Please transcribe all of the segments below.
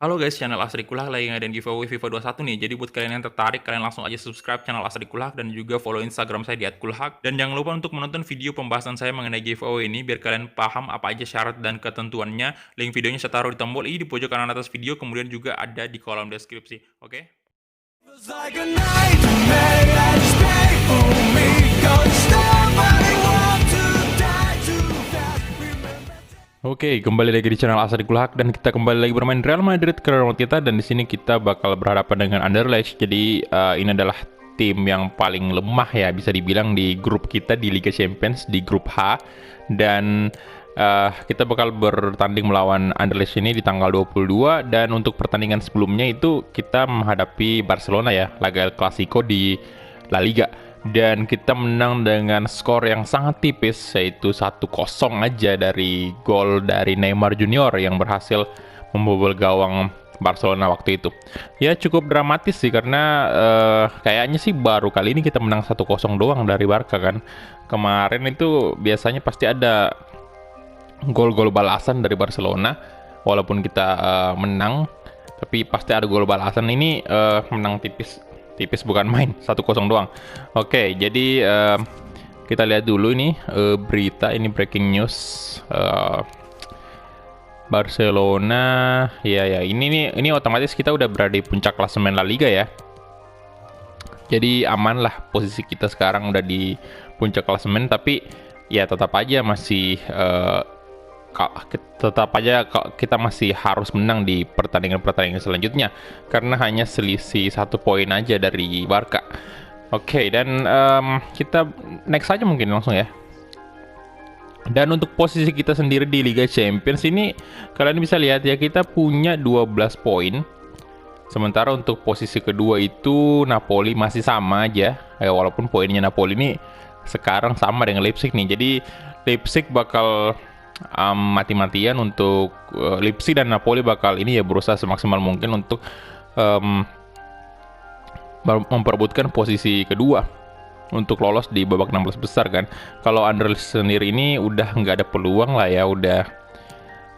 Halo guys, channel Asri Kulak lagi ngadain giveaway FIFA 21 nih. Jadi buat kalian yang tertarik, kalian langsung aja subscribe channel Asri Kulak dan juga follow Instagram saya di @kulhak. Dan jangan lupa untuk menonton video pembahasan saya mengenai giveaway ini biar kalian paham apa aja syarat dan ketentuannya. Link videonya saya taruh di tombol i di pojok kanan atas video, kemudian juga ada di kolom deskripsi. Oke? Feels like a nightmare that's made for me. Don't stop, I want to die too fast. Remember. Oke, kembali lagi di channel Asri Kulak dan kita kembali lagi bermain Real Madrid ke remote kita, dan di sini kita bakal berhadapan dengan Anderlecht. Jadi ini adalah tim yang paling lemah ya bisa dibilang di grup kita di Liga Champions di grup H, dan kita bakal bertanding melawan Anderlecht ini di tanggal 22, dan untuk pertandingan sebelumnya itu kita menghadapi Barcelona ya, laga El Clasico di La Liga. Dan kita menang dengan skor yang sangat tipis, yaitu 1-0 aja dari gol dari Neymar Junior yang berhasil membobol gawang Barcelona waktu itu. Ya cukup dramatis sih karena kayaknya sih baru kali ini kita menang 1-0 doang dari Barca kan. Kemarin itu biasanya pasti ada gol-gol balasan dari Barcelona, walaupun kita menang, tapi pasti ada gol balasan. Ini menang tipis bukan main 1-0 doang. Oke, jadi kita lihat dulu ini berita, ini breaking news. Barcelona ya ini otomatis kita udah berada di puncak klasemen La Liga ya. Jadi aman lah posisi kita sekarang udah di puncak klasemen, tapi ya tetap aja masih kita masih harus menang di pertandingan-pertandingan selanjutnya karena hanya selisih 1 poin aja dari Barca. Oke, dan kita next aja mungkin langsung ya. Dan untuk posisi kita sendiri di Liga Champions ini kalian bisa lihat ya, kita punya 12 poin. Sementara untuk posisi kedua itu Napoli masih sama aja ya, walaupun poinnya Napoli ini sekarang sama dengan Leipzig nih. Jadi Leipzig bakal mati-matian untuk Leipzig, dan Napoli bakal ini ya berusaha semaksimal mungkin untuk memperebutkan posisi kedua untuk lolos di babak 16 besar kan. Kalau Anderlecht sendiri ini udah nggak ada peluang lah ya, udah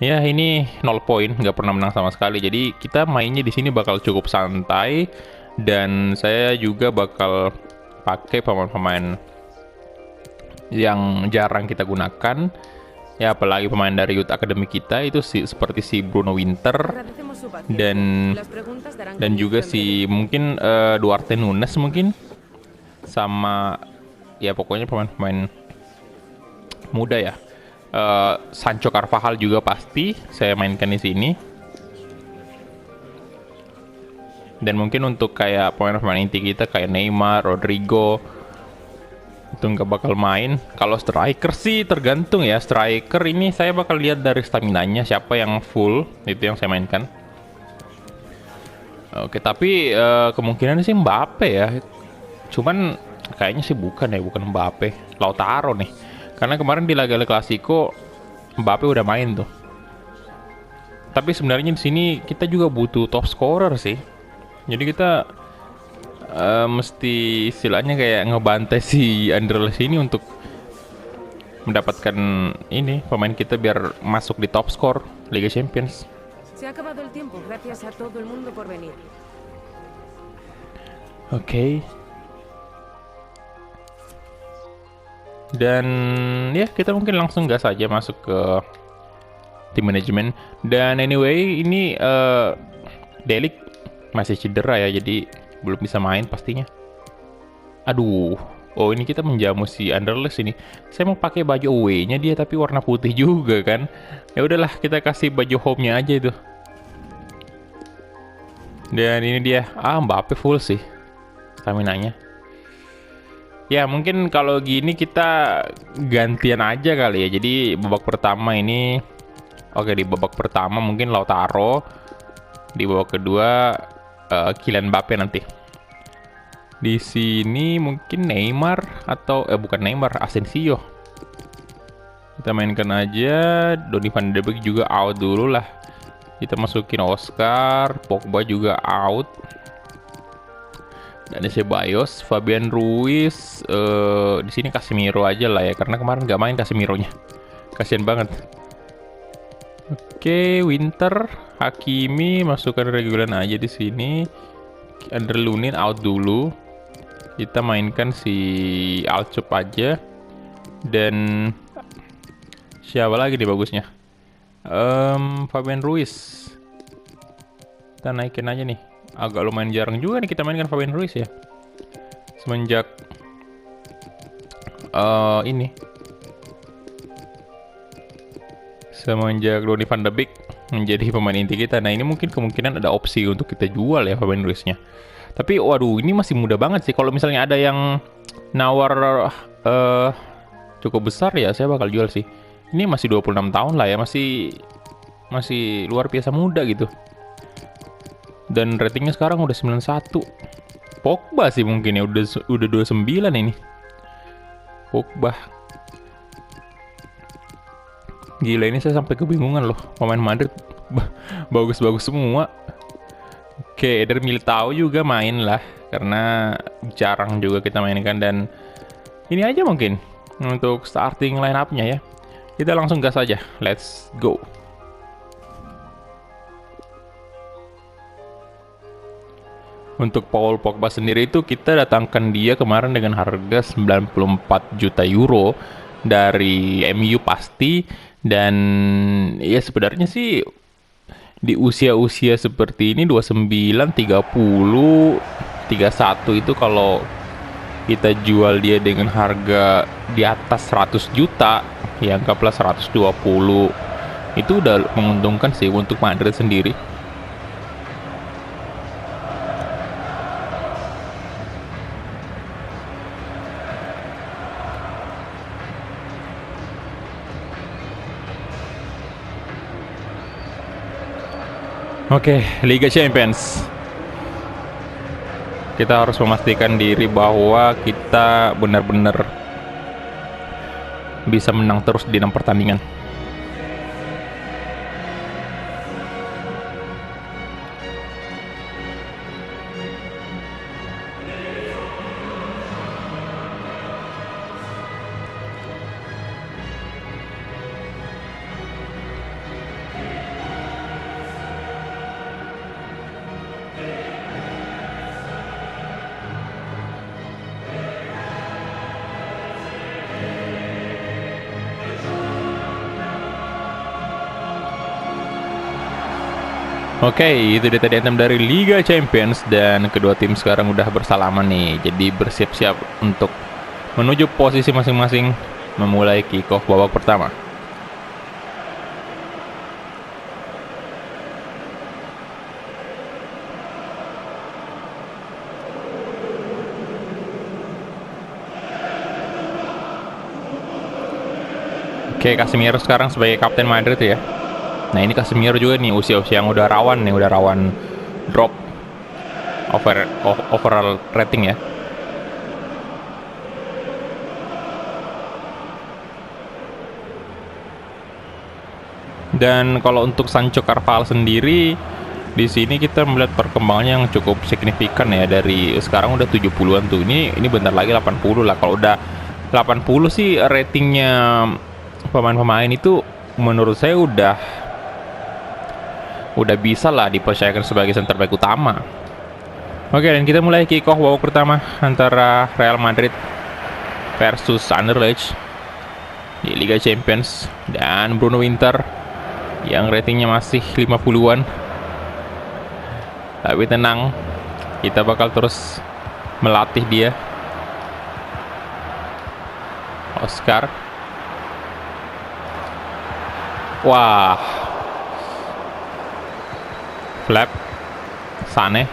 ya ini 0 poin, nggak pernah menang sama sekali. Jadi kita mainnya di sini bakal cukup santai, dan saya juga bakal pakai pemain-pemain yang jarang kita gunakan. Ya apalagi pemain dari youth academy kita itu seperti si Bruno Winter dan juga si mungkin Duarte Nunes mungkin, sama ya pokoknya pemain-pemain muda ya. Sancho Carvajal juga pasti saya mainkan di sini. Dan mungkin untuk kayak pemain-pemain inti kita kayak Neymar, Rodrigo itu nggak bakal main. Kalau striker sih tergantung ya. Striker ini saya bakal lihat dari staminanya siapa yang full, itu yang saya mainkan. Oke, tapi kemungkinan sih Mbappe ya. Cuman kayaknya sih bukan Mbappe, Lautaro nih. Karena kemarin di laga El Clasico Mbappe udah main tuh. Tapi sebenarnya di sini kita juga butuh top scorer sih. Jadi kita mesti istilahnya kayak ngebantai si Anderlecht ini untuk mendapatkan ini pemain kita biar masuk di top score Liga Champions. Se ha acabado el tiempo. Gracias a todo el mundo por venir. Oke. Dan ya kita mungkin langsung gas aja masuk ke tim manajemen. Dan anyway ini De Ligt masih cedera ya, jadi belum bisa main pastinya. Aduh, oh ini kita menjamu si Anderlecht ini. Saya mau pakai baju away-nya dia tapi warna putih juga kan. Ya udahlah kita kasih baju home-nya aja itu. Dan ini dia, Mbappe full sih stamina-nya. Ya mungkin kalau gini kita gantian aja kali ya. Jadi babak pertama ini, oke di babak pertama mungkin Lautaro, di babak kedua Kylian Mbappe nanti. Di sini mungkin Neymar atau bukan Neymar, Asensio. Kita mainkan aja. Donny van de Beek juga out dulu lah. Kita masukin Oscar, Pogba juga out. Dan Ceballos, Fabian Ruiz, di sini Casemiro aja lah ya, karena kemarin nggak main Casemironya. Kasian banget. Oke, Winter. Hakimi masukkan Reguilon aja di sini. Andre Lunin out dulu. Kita mainkan si Alcup aja. Dan siapa lagi nih bagusnya? Fabian Ruiz. Kita naikin aja nih. Agak lumayan jarang juga nih kita mainkan Fabian Ruiz ya. Semenjak ini. Semenjak Donny van de Beek menjadi pemain inti kita. Nah, ini mungkin kemungkinan ada opsi untuk kita jual ya Fabian Ruiz-nya. Tapi waduh, ini masih muda banget sih. Kalau misalnya ada yang nawar cukup besar ya, saya bakal jual sih. Ini masih 26 tahun lah ya, masih luar biasa muda gitu. Dan ratingnya sekarang udah 91. Pogba sih mungkin ya, udah 29 ini. Pogba. Gila, ini saya sampai kebingungan loh. Pemain Madrid bagus-bagus semua. Oke, Eder Militao juga main lah. Karena jarang juga kita mainkan. Dan ini aja mungkin untuk starting line up-nya ya. Kita langsung gas aja. Let's go. Untuk Paul Pogba sendiri itu kita datangkan dia kemarin dengan harga 94 juta euro dari MU pasti. Dan ya sebenarnya sih di usia-usia seperti ini 29, 30, 31 itu kalau kita jual dia dengan harga di atas 100 juta, ya anggaplah 120, itu udah menguntungkan sih untuk Madrid sendiri. Oke, Liga Champions. Kita harus memastikan diri bahwa kita benar-benar bisa menang terus di 6 pertandingan. Oke, itu dia tadi anthem dari Liga Champions dan kedua tim sekarang udah bersalaman nih. Jadi bersiap-siap untuk menuju posisi masing-masing memulai kick-off babak pertama. Oke, Casemiro sekarang sebagai kapten Madrid ya. Nah, ini Casemiro juga nih usia-usia yang udah rawan drop overall rating ya. Dan kalau untuk Sancho Carvajal sendiri di sini kita melihat perkembangannya yang cukup signifikan ya, dari sekarang udah 70-an tuh. Ini bentar lagi 80 lah. Kalau udah 80 sih ratingnya pemain-pemain itu menurut saya udah bisa lah dipercayakan sebagai center back utama. Oke, dan kita mulai kick off babak pertama antara Real Madrid versus Anderlecht di Liga Champions, dan Bruno Winter yang ratingnya masih 50-an. Tapi tenang, kita bakal terus melatih dia. Oscar. Wah. Flap. Sane.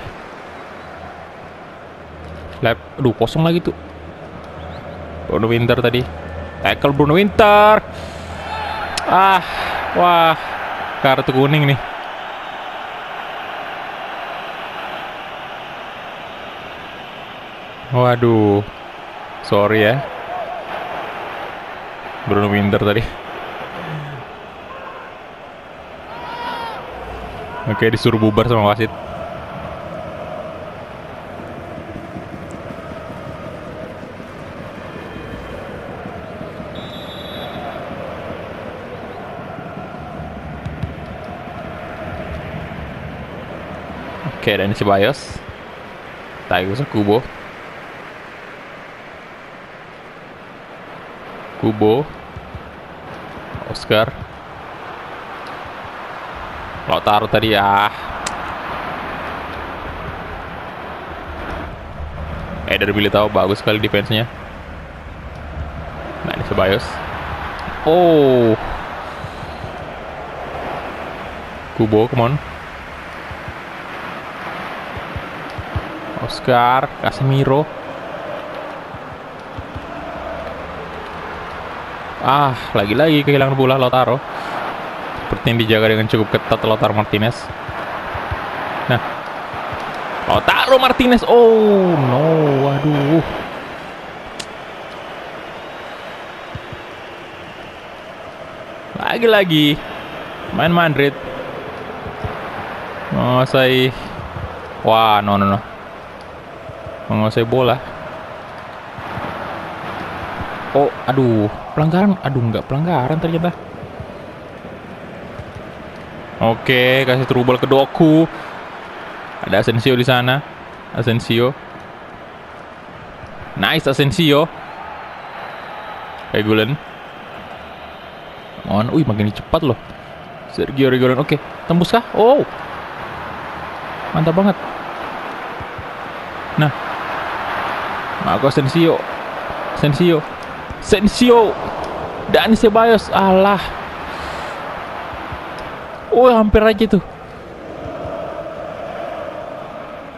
Flap. Aduh, kosong lagi tuh. Bruno Winter tadi. Tackle Bruno Winter. Wah. Kartu kuning nih. Waduh. Sorry ya. Bruno Winter tadi. Oke, disuruh bubar sama wasit. Oke, dan Ceballos. Taigusa Kubo. Kubo. Oscar. Lautaro tadi ya. Eder Militao bagus sekali defense-nya. Nah, ini Ceballos. Oh. Kubo, come on. Oscar, Casemiro. Lagi-lagi kehilangan bola Lautaro. Seperti yang dijaga dengan cukup ketat Lautaro Martinez. Nah, Lautaro Martinez. Oh no, waduh. Lagi-lagi main Madrid menguasai. Wah, no. Menguasai bola. Oh, aduh, pelanggaran. Aduh, nggak pelanggaran ternyata. Oke, kasih terubal ke Doku. Ada Asensio di sana. Asensio. Nice Asensio. Regulen. Makin cepat loh. Sergio Regulen. Oke, tembus kah? Oh. Mantap banget. Nah. Marco Asensio. Dan Ceballos. Alah. Oh, hampir aja tuh.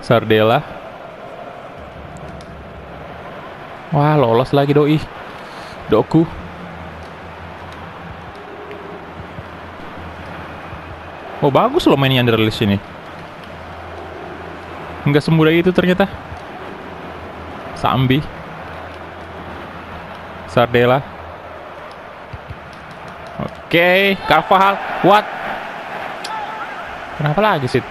Sardella. Wah, lolos lagi Doku. Oh, bagus loh mainnya Anderlecht ini. Nggak semudah itu ternyata. Sambi. Sardella. Oke, Carvajal. What? Kenapa lagi sih?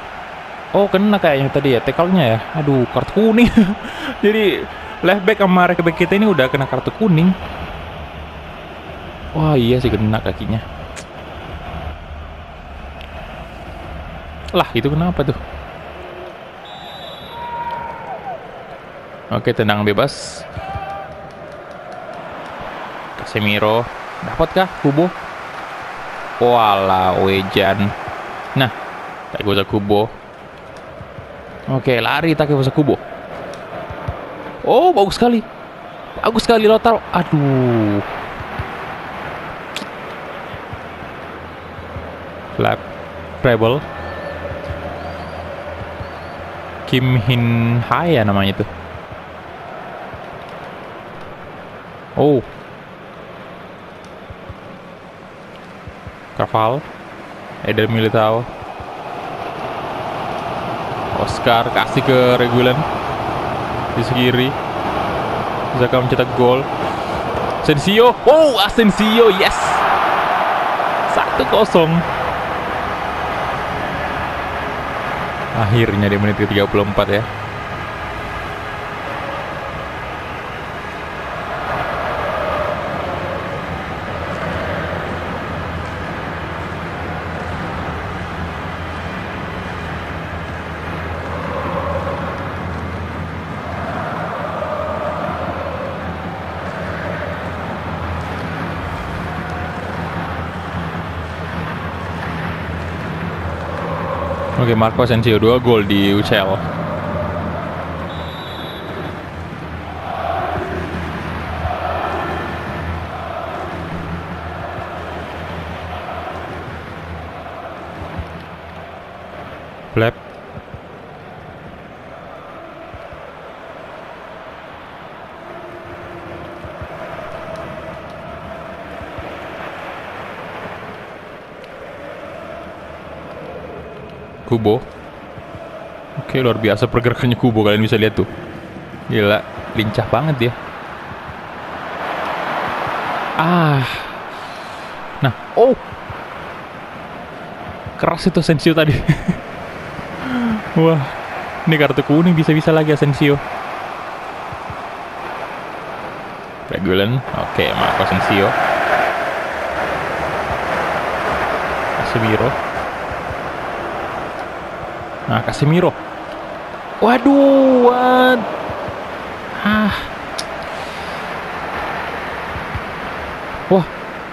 Oh, kena kayaknya tadi ya, tackle-nya ya. Aduh, kartu kuning. Jadi, left back sama right back kita ini udah kena kartu kuning. Wah, iya sih kena kakinya. Lah, itu kenapa tuh? Oke, tendangan bebas. Casemiro. Dapatkah Kubo? Walah, Wejan. Nah, Taigusa Kubo. Oke, lari Taigusa Kubo. Oh, bagus sekali. Lautaro. Aduh. Flap. Treble. Kim Hin Hai ya namanya itu. Oh. Carvajal. Eder Militao. Oscar kasih ke Regulen di kiri. Zaka mencetak gol. Asensio. Oh, Asensio, yes. 1-0. Akhirnya di menit ke-34 ya. Oke, Marco Asensio 2 gol di UCL. Flap. Kubo. Oke, luar biasa pergerakannya Kubo, kalian bisa lihat tuh. Gila, lincah banget dia. Nah, oh. Keras itu Asensio tadi. Wah, ini kartu kuning bisa-bisa lagi Asensio. Regulen. Oke, Marco Asensio. Casemiro. Nah, Casemiro. Waduh, what?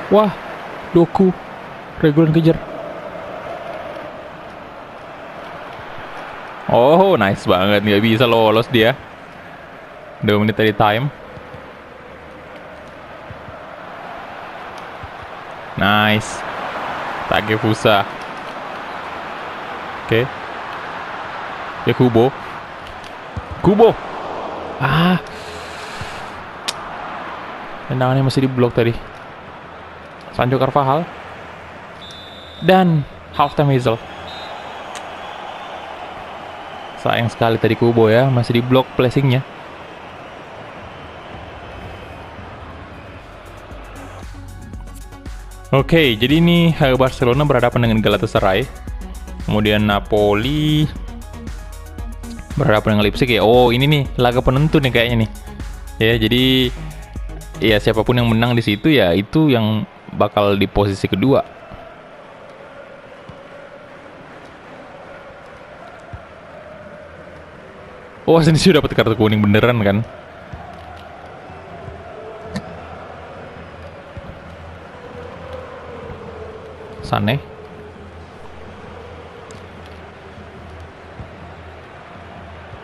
Wah, Doku. Regulan kejar. Oh, nice banget. Nggak bisa lolos dia. 2 menit tadi time. Nice. Takefusa. Oke. Ya Kubo. Tendangannya masih diblok tadi. Sancho Carvajal. Dan halftime whistle. Sayang sekali tadi Kubo ya, masih diblok placingnya. Oke, jadi ini Barcelona berhadapan dengan Galatasaray. Kemudian Napoli berhadapan dengan Leipzig ya. Oh, ini nih laga penentu nih kayaknya nih. Ya, jadi ya siapapun yang menang di situ ya itu yang bakal di posisi kedua. Oh, sini sih dapat kartu kuning beneran kan? Sane.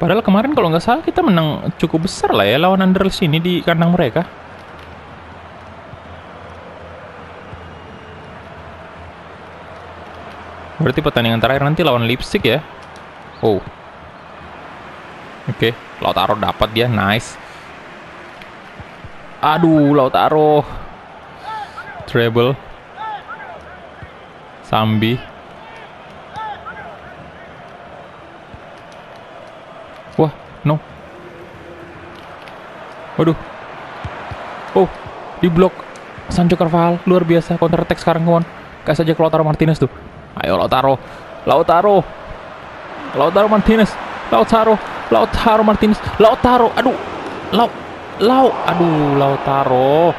Padahal kemarin kalau nggak salah kita menang cukup besar lah ya lawan Anderlecht ini di kandang mereka. Berarti pertandingan terakhir nanti lawan Leipzig ya. Oh. Oke, Lautaro dapat dia, nice. Aduh, Lautaro. Treble. Sambi. Wah, no. Waduh. Oh, diblok. Sancho Carvajal, luar biasa. Counter attack sekarang kawan. Kasih aja ke Lautaro Martinez tuh. Ayo Lautaro Martinez. Aduh. Lautaro.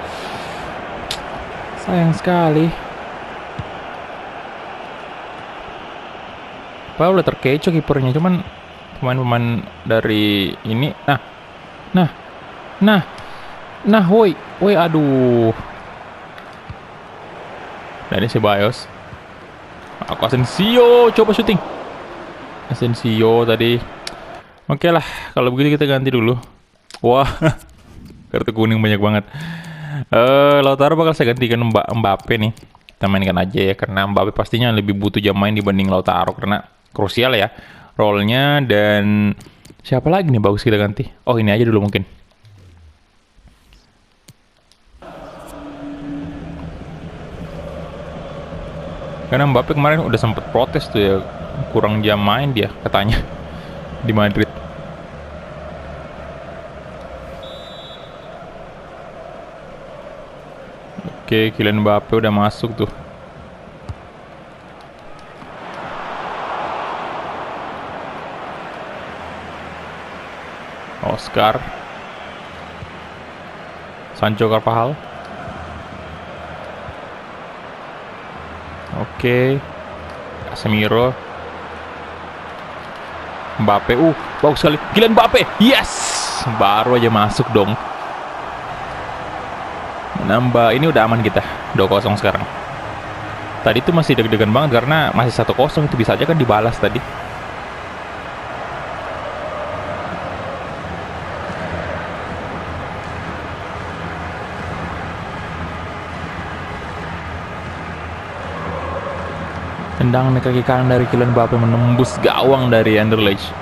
Sayang sekali. Padahal udah terkecoh kipernya, cuman pemain-pemain dari ini. Nah, woi, aduh. Dan ini Ceballos. Aku Asensio coba syuting. Asensio tadi. Oke lah, kalau begitu kita ganti dulu. Wah, kartu kuning banyak banget. Lautaro bakal saya gantikan Mbappe nih. Kita mainkan aja ya, karena Mbappe pastinya lebih butuh jam main dibanding Lautaro karena krusial ya role-nya. Dan siapa lagi nih bagus kita ganti? Oh, ini aja dulu mungkin. Karena Mbappe kemarin udah sempet protes tuh ya, kurang jam main dia katanya di Madrid. Oke, Kylian Mbappe udah masuk tuh. Oscar. Sancho Carvajal. Oke. Casemiro. Mbappe. Bagus sekali. Kylian Mbappe. Yes! Baru aja masuk dong. Nambah, ini udah aman kita. 2-0 sekarang. Tadi tuh masih deg-degan banget karena masih 1-0, itu bisa aja kan dibalas tadi. Tendangan kaki kanan dari Kylian Mbappe menembus gawang dari Anderlecht.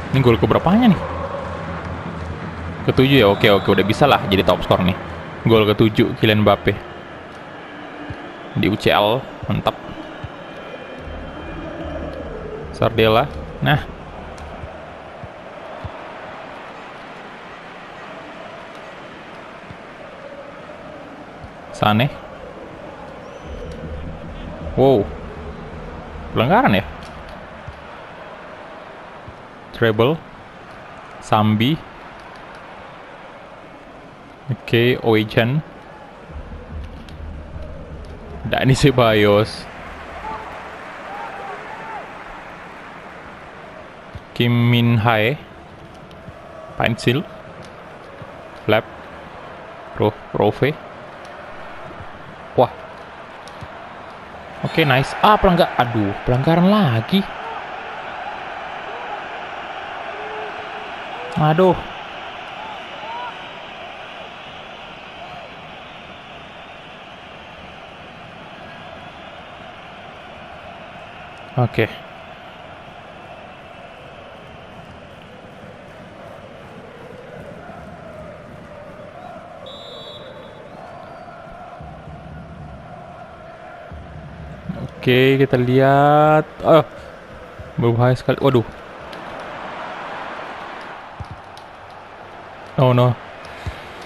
Ini gol keberapanya nih? Ke-7 ya? Oke, udah bisa lah jadi top skor nih. Gol ke-7 Kylian Mbappe di UCL, mantap. Sardella. Nah, Sane. Wow, pelanggaran ya. Treble. Sambi. Oke, Oichan. Dani Ceballos. Kim Min Hae. Pencil. Flap. Rove. Wah. Oke, nice. Aduh, pelanggaran lagi. Aduh. Oke. Oke, kita lihat. Oh, berbahaya sekali. Waduh. Oh no.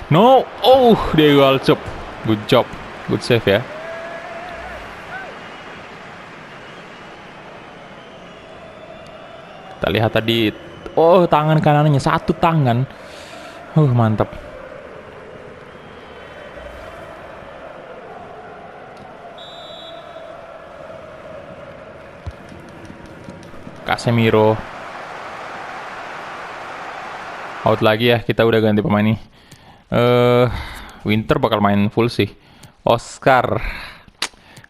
No. Oh, dia Alcop. Good job. Good save ya. Kita lihat tadi. Oh, tangan kanannya. Satu tangan. Mantap. Casemiro. Out lagi ya. Kita udah ganti pemain nih. Winter bakal main full sih. Oscar.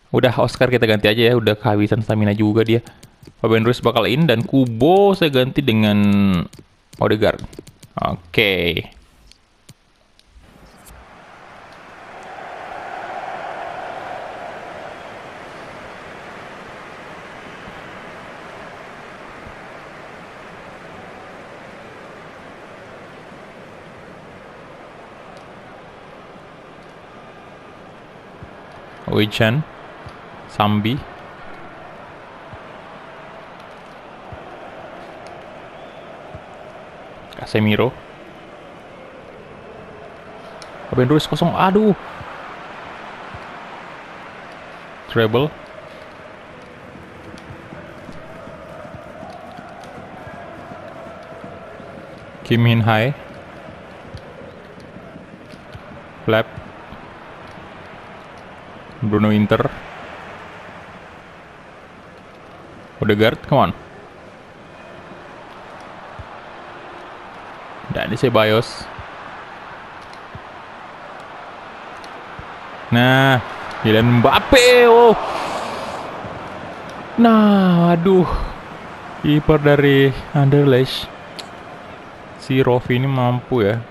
Udah Oscar kita ganti aja ya. Udah kehabisan stamina juga dia. Fabian Ruiz bakal in. Dan Kubo saya ganti dengan Odegaard. Oke. Oichan, Sambi, Casemiro, Fabian Ruiz kosong, aduh, treble, Kim Min Hae, Flap, Bruno Inter, Odegaard, come on. Dani Ceballos. Nah, Kylian Mbappe. Oh. Nah, aduh. Kiper dari Anderlecht. Si Rofi ini mampu ya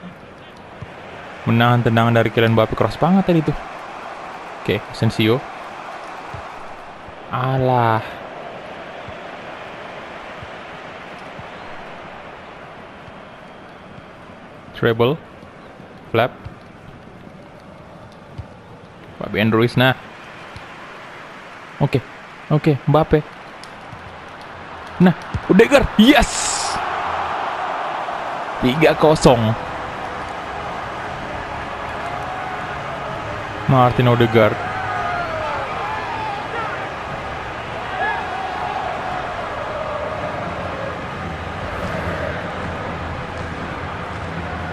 menahan tendangan dari Kylian Mbappe. Keras banget tadi tuh. Oke, Asensio. Alah. Treble. Flap. Fabian Ruiz, nah. Oke, Mbappe. Nah, Odegaard. Yes! 3-0. Martin Odegaard.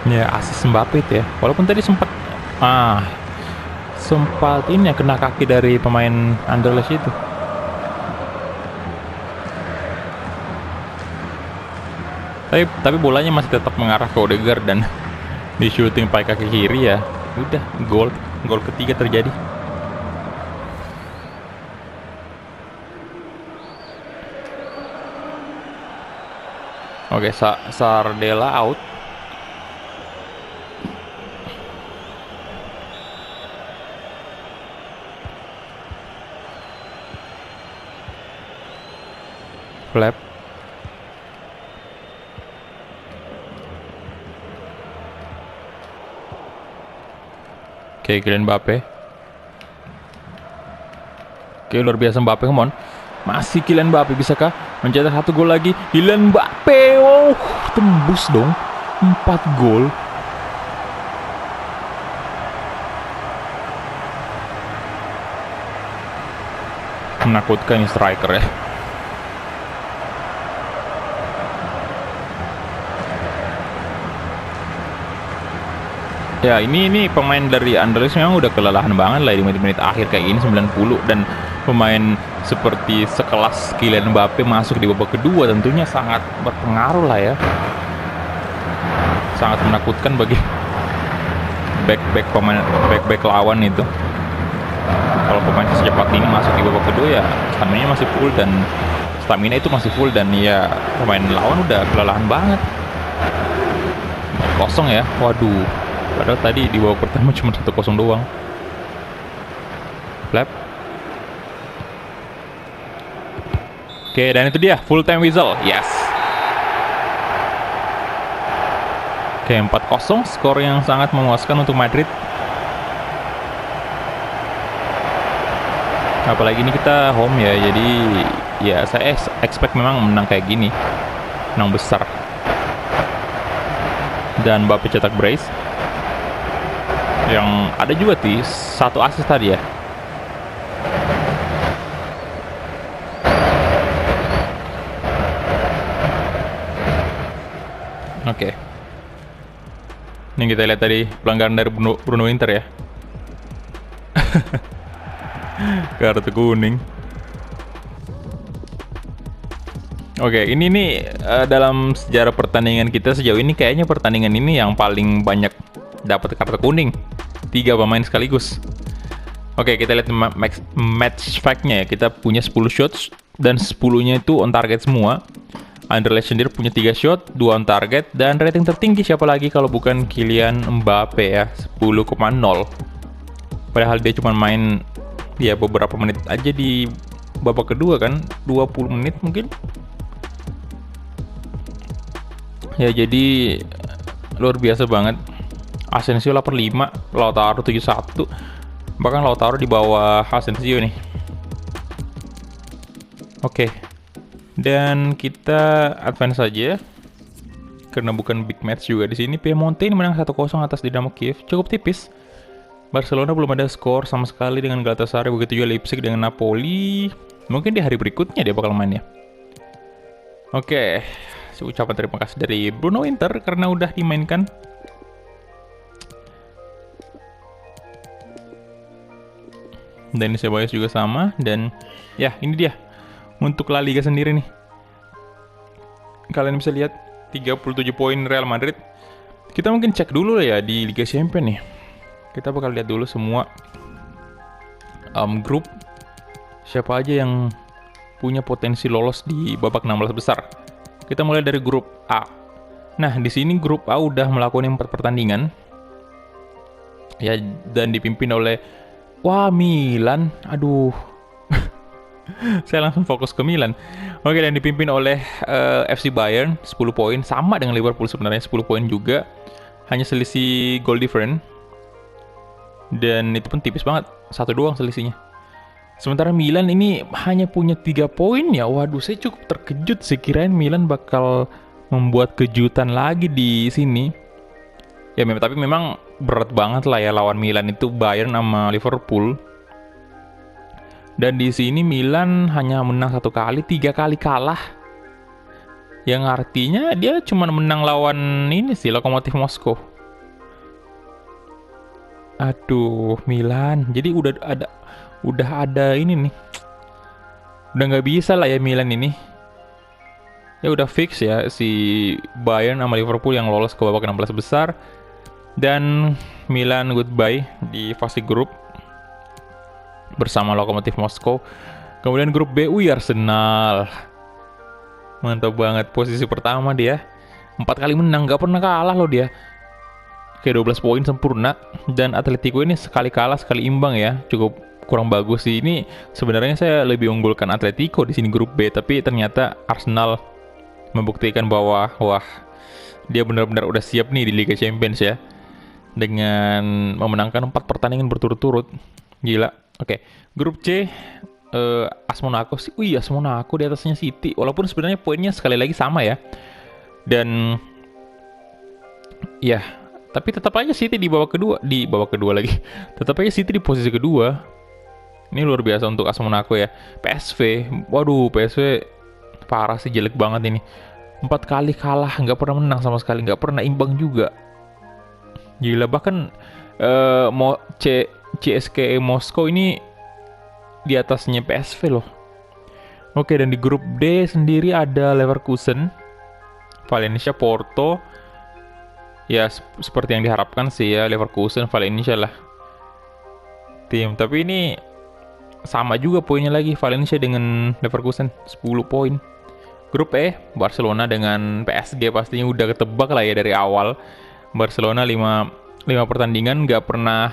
Ya, asis Mbappe itu ya. Walaupun tadi sempat ini ya kena kaki dari pemain Anderlecht itu. Tapi bolanya masih tetap mengarah ke Odegaard dan di shooting pakai kaki kiri ya. Udah, gol ketiga terjadi. Oke, Sardella out. Flap. Oke, Kylian Mbappe. Oke, luar biasa Mbappe, come on. Masih Kylian Mbappe, bisakah mencetak 1 gol lagi? Kylian Mbappe, oh, tembus dong. 4 gol. Menakutkan ini striker ya. Ya ini pemain dari Anderlecht memang udah kelelahan banget lah di menit-menit akhir kayak gini 90, dan pemain seperti sekelas Kylian Mbappe masuk di babak kedua tentunya sangat berpengaruh lah ya. Sangat menakutkan bagi back lawan itu. Kalau pemain secepat ini masuk di babak kedua ya stamina itu masih full dan ya pemain lawan udah kelelahan banget. Kosong ya, waduh. Padahal tadi di babak pertama cuma 1-0 doang. Flap. Oke, dan itu dia full time whistle. Yes. Oke, 4-0, skor yang sangat memuaskan untuk Madrid. Apalagi ini kita home ya, jadi ya saya expect memang menang kayak gini, menang besar. Dan Mbappe cetak brace. Yang ada juga di 1 assist tadi ya. Oke. Ini kita lihat tadi pelanggaran dari Bruno Inter ya. Kartu kuning. Oke, ini nih dalam sejarah pertandingan kita sejauh ini kayaknya pertandingan ini yang paling banyak dapat kartu kuning. 3 pemain sekaligus. Oke, kita lihat match fact-nya ya. Kita punya 10 shots dan 10-nya itu on target semua. Anderlecht sendiri punya 3 shot, 2 on target, dan rating tertinggi siapa lagi kalau bukan Kylian Mbappe ya, 10,0. Padahal dia cuma main ya beberapa menit aja di babak kedua kan, 20 menit mungkin. Ya jadi luar biasa banget. Asensio 85, Lautaro 71. Bahkan Lautaro di bawah Asensio nih. Oke. Dan kita advance saja. Karena bukan big match juga di sini. Piemonte ini menang 1-0 atas Dinamo Kiev. Cukup tipis. Barcelona belum ada skor sama sekali dengan Galatasaray, begitu juga Leipzig dengan Napoli. Mungkin di hari berikutnya dia bakal main ya. Oke. Ucapan terima kasih dari Bruno Inter karena udah dimainkan. Dan Ceballos juga sama. Dan ya ini dia untuk La Liga sendiri nih. Kalian bisa lihat 37 poin Real Madrid. Kita mungkin cek dulu ya di Liga Champions nih. Kita bakal lihat dulu semua grup siapa aja yang punya potensi lolos di babak 16 besar. Kita mulai dari grup A. Nah, di sini grup A udah melakukan 4 pertandingan. Ya, dan dipimpin oleh Milan. Aduh. Saya langsung fokus ke Milan. Oke, dan dipimpin oleh FC Bayern 10 poin, sama dengan Liverpool sebenarnya 10 poin juga. Hanya selisih goal difference. Dan itu pun tipis banget, 1 doang selisihnya. Sementara Milan ini hanya punya 3 poin ya. Waduh, saya cukup terkejut sih, kirain Milan bakal membuat kejutan lagi di sini. Ya, tapi memang berat banget lah ya lawan Milan itu, Bayern sama Liverpool. Dan di sini Milan hanya menang 1 kali, 3 kali kalah. Yang artinya dia cuma menang lawan ini sih, Lokomotif Moskow. Aduh, Milan. Jadi udah ada ini nih. Udah nggak bisa lah ya Milan ini. Ya udah fix ya si Bayern sama Liverpool yang lolos ke babak 16 besar. Dan Milan goodbye di fase grup bersama Lokomotif Moskow. Kemudian grup B, Arsenal. Mantap banget, posisi pertama dia. 4 kali menang, nggak pernah kalah loh dia. Kayak 12 poin sempurna. Dan Atletico ini sekali kalah, sekali imbang ya. Cukup kurang bagus sih. Ini sebenarnya saya lebih unggulkan Atletico di sini grup B, tapi ternyata Arsenal membuktikan bahwa dia benar-benar udah siap nih di Liga Champions ya. Dengan memenangkan 4 pertandingan berturut-turut. Gila. Oke, grup C AS Monaco sih. AS Monaco di atasnya City. Walaupun sebenarnya poinnya sekali lagi sama ya. Dan ya, tapi tetap aja City di babak kedua lagi. Tetap aja City di posisi kedua. Ini luar biasa untuk AS Monaco ya. PSV, waduh, PSV parah sih, jelek banget ini. 4 kali kalah, nggak pernah menang sama sekali, nggak pernah imbang juga. Gila, bahkan CSKA Moskow ini di atasnya PSV loh. Oke, dan di grup D sendiri ada Leverkusen, Valencia, Porto. Ya seperti yang diharapkan sih ya, Leverkusen, Valencia lah tim. Tapi ini sama juga poinnya lagi, Valencia dengan Leverkusen 10 poin. Grup E, Barcelona dengan PSG pastinya udah ketebak lah ya dari awal. Barcelona 5 pertandingan nggak pernah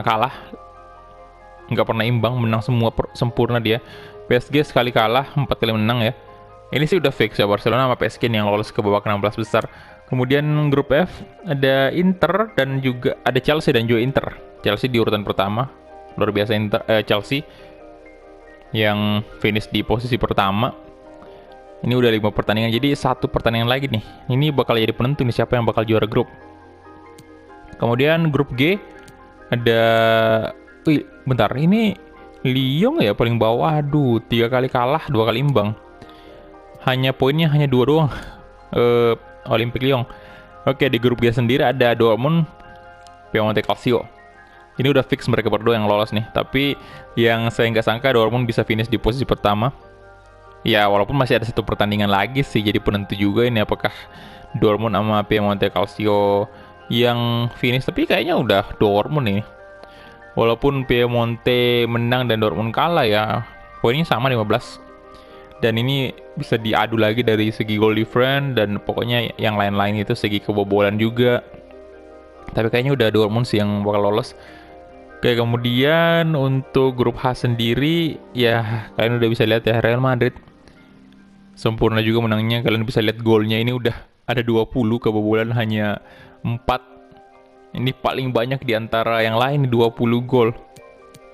kalah, nggak pernah imbang, menang semua sempurna dia. PSG sekali kalah, 4 kali menang ya. Ini sih udah fix ya, Barcelona sama PSG yang lolos ke babak 16 besar. Kemudian grup F ada Inter dan juga ada Chelsea dan juga Inter. Chelsea di urutan pertama, luar biasa Chelsea yang finish di posisi pertama. Ini udah 5 pertandingan, jadi 1 pertandingan lagi nih. Ini bakal jadi penentu nih siapa yang bakal juara grup. Kemudian grup G ada, bentar, ini Lyon ya paling bawah. Aduh, 3 kali kalah, 2 kali imbang. Poinnya hanya 2 doang. Olympique Lyon. Oke, di grup G sendiri ada Dortmund, Piemonte Calcio. Ini udah fix mereka berdua yang lolos nih. Tapi yang saya nggak sangka Dortmund bisa finish di posisi pertama. Ya, walaupun masih ada 1 pertandingan lagi sih, jadi penentu juga ini apakah Dortmund sama Piemonte Calcio yang finish. Tapi kayaknya udah Dortmund ini. Walaupun Piemonte menang dan Dortmund kalah ya, poinnya sama 15. Dan ini bisa diadu lagi dari segi goal difference dan pokoknya yang lain-lain itu segi kebobolan juga. Tapi kayaknya udah Dortmund sih yang bakal lolos. Oke, kemudian untuk grup H sendiri ya kalian udah bisa lihat ya, Real Madrid sempurna juga menangnya. Kalian bisa lihat golnya ini udah ada 20, kebobolan hanya 4. Ini paling banyak di antara yang lain, 20 gol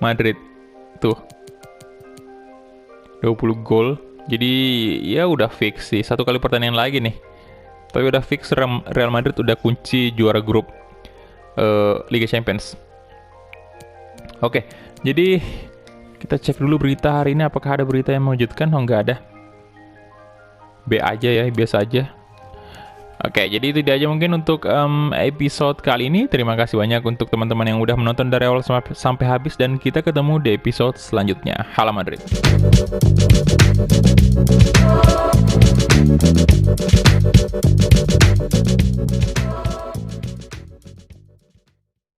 Madrid. Tuh. 20 gol. Jadi ya udah fix sih, 1 kali pertandingan lagi nih. Tapi udah fix Real Madrid udah kunci juara grup Liga Champions. Oke, jadi kita cek dulu berita hari ini, apakah ada berita yang mengejutkan? Oh, nggak ada. B aja ya, biasa aja. Oke, jadi itu dia aja mungkin untuk episode kali ini. Terima kasih banyak untuk teman-teman yang udah menonton dari awal sampai habis, dan kita ketemu di episode selanjutnya. Hala Madrid.